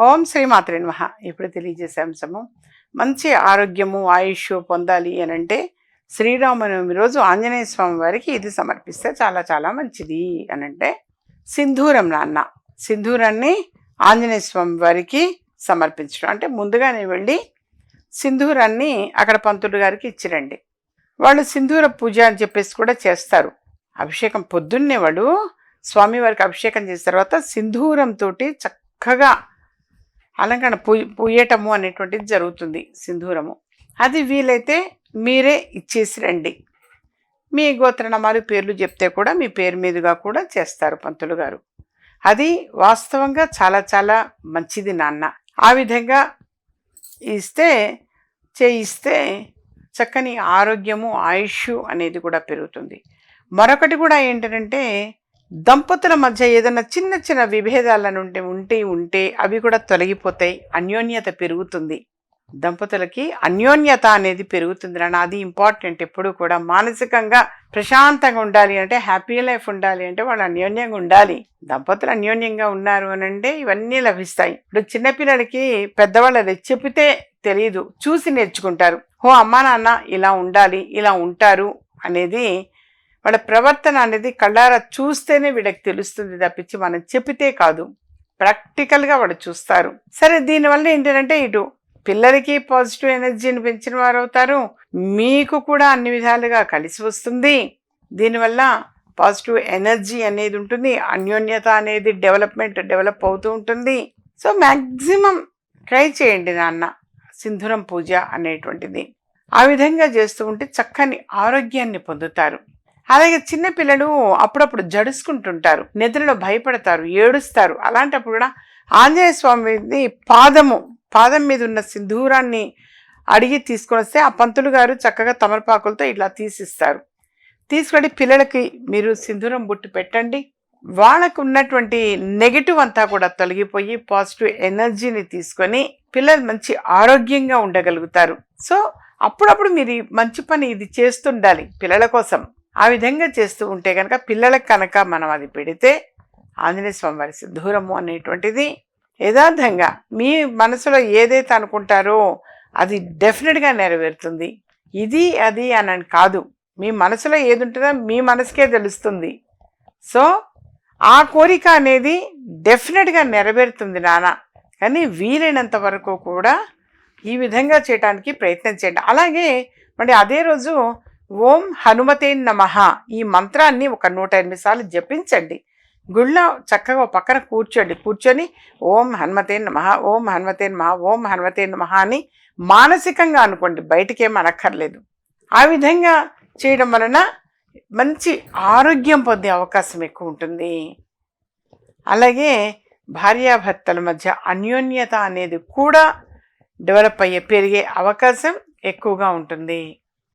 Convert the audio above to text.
ఓం శ్రీ మాత్రే నమః. ఇప్పుడు తెలియజేసే అంశము మంచి ఆరోగ్యము ఆయుష్ పొందాలి అని అంటే శ్రీరామనవమి రోజు ఆంజనేయ స్వామి వారికి ఇది సమర్పిస్తే చాలా చాలా మంచిది అని అంటే సింధూరం నాన్న సింధూరాన్ని ఆంజనేయ స్వామి వారికి సమర్పించడం అంటే ముందుగానే వెళ్ళి సింధూరాన్ని అక్కడ పంతులు గారికి ఇచ్చిరండి. వాళ్ళు సింధూర పూజ అని చెప్పేసి కూడా చేస్తారు. అభిషేకం పొద్దున్నే వాళ్ళు స్వామివారికి అభిషేకం చేసిన తర్వాత సింధూరంతో చక్కగా అలంకరణ పూయటము అనేటువంటిది జరుగుతుంది. సింధూరము అది వీలైతే మీరే ఇచ్చేసి రండి. మీ గోత్రనామాలు పేర్లు చెప్తే కూడా మీ పేరు మీదుగా కూడా చేస్తారు పంతులు గారు. అది వాస్తవంగా చాలా చాలా మంచిది నాన్న. ఆ విధంగా చేయిస్తే చక్కని ఆరోగ్యము ఆయుష్ అనేది కూడా పెరుగుతుంది. మరొకటి కూడా ఏంటంటే దంపతుల మధ్య ఏదైనా చిన్న చిన్న విభేదాల నుండి ఉంటే అవి కూడా తొలగిపోతాయి. అన్యోన్యత పెరుగుతుంది. దంపతులకి అన్యోన్యత అనేది పెరుగుతుంది నాన్న. అది ఇంపార్టెంట్. ఎప్పుడు కూడా మానసికంగా ప్రశాంతంగా ఉండాలి అంటే, హ్యాపీ లైఫ్ ఉండాలి అంటే వాళ్ళు అన్యోన్యంగా ఉండాలి. దంపతులు అన్యోన్యంగా ఉన్నారు అని అంటే ఇవన్నీ లభిస్తాయి. ఇప్పుడు చిన్నపిల్లలకి పెద్దవాళ్ళు అది చెబితే తెలియదు, చూసి నేర్చుకుంటారు. అమ్మా నాన్న ఇలా ఉండాలి, ఇలా ఉంటారు అనేది వాళ్ళ ప్రవర్తన అనేది కళ్ళారా చూస్తేనే వీళ్ళకి తెలుస్తుంది తప్పించి మనం చెప్పితే కాదు. ప్రాక్టికల్గా వాళ్ళు చూస్తారు. సరే, దీనివల్ల ఏంటంటే ఇటు పిల్లలకి పాజిటివ్ ఎనర్జీని పెంచిన వారు అవుతారు, మీకు కూడా అన్ని విధాలుగా కలిసి వస్తుంది. దీనివల్ల పాజిటివ్ ఎనర్జీ అనేది ఉంటుంది, అన్యోన్యత అనేది డెవలప్ అవుతూ ఉంటుంది. సో మ్యాక్సిమం ట్రై చేయండి నాన్న సింధూరం పూజ అనేటువంటిది. ఆ విధంగా చేస్తూ ఉంటే చక్కని ఆరోగ్యాన్ని పొందుతారు. అలాగే చిన్నపిల్లలు అప్పుడప్పుడు జడుసుకుంటుంటారు, నిద్రలో భయపడతారు, ఏడుస్తారు. అలాంటప్పుడు కూడా ఆంజనేయ స్వామిది పాదం మీద ఉన్న సింధూరాన్ని అడిగి తీసుకొని వస్తే ఆ పంతులు గారు చక్కగా తమలపాకులతో ఇలా తీసిస్తారు. తీసుకొని పిల్లలకి మీరు సింధూరం బుట్టు పెట్టండి. వాళ్ళకు ఉన్నటువంటి నెగిటివ్ అంతా కూడా తొలగిపోయి పాజిటివ్ ఎనర్జీని తీసుకొని పిల్లలు మంచి ఆరోగ్యంగా ఉండగలుగుతారు. సో అప్పుడప్పుడు మీరు మంచి పని ఇది చేస్తుండాలి పిల్లల కోసం. ఆ విధంగా చేస్తూ ఉంటే కనుక పిల్లలకు కనుక మనం అది పెడితే ఆంజనేయ స్వామి వారి సింధూరము అనేటువంటిది యథార్థంగా మీ మనసులో ఏదైతే అనుకుంటారో అది డెఫినెట్గా నెరవేరుతుంది. ఇది అది అని కాదు, మీ మనసులో ఏది ఉంటుందో మీ మనసుకే తెలుస్తుంది. సో ఆ కోరిక అనేది డెఫినెట్గా నెరవేరుతుంది నాన్న. కానీ వీలైనంత వరకు కూడా ఈ విధంగా చేయడానికి ప్రయత్నం చేయండి. అలాగే మరి అదే రోజు ఓం హనుమతే నమః ఈ మంత్రాన్ని ఒక 108 సార్లు జపించండి. గుళ్ళో చక్కగా పక్కన కూర్చొని ఓం హనుమతే నమః, ఓం హనుమతే నమః, ఓం హనుమతే నమః అని మానసికంగా అనుకోండి, బయటికేం అనక్కర్లేదు. ఆ విధంగా చేయడం వలన మంచి ఆరోగ్యం పొందే అవకాశం ఎక్కువ ఉంటుంది. అలాగే భార్యాభర్తల మధ్య అన్యోన్యత అనేది కూడా పెరిగే అవకాశం ఎక్కువగా ఉంటుంది.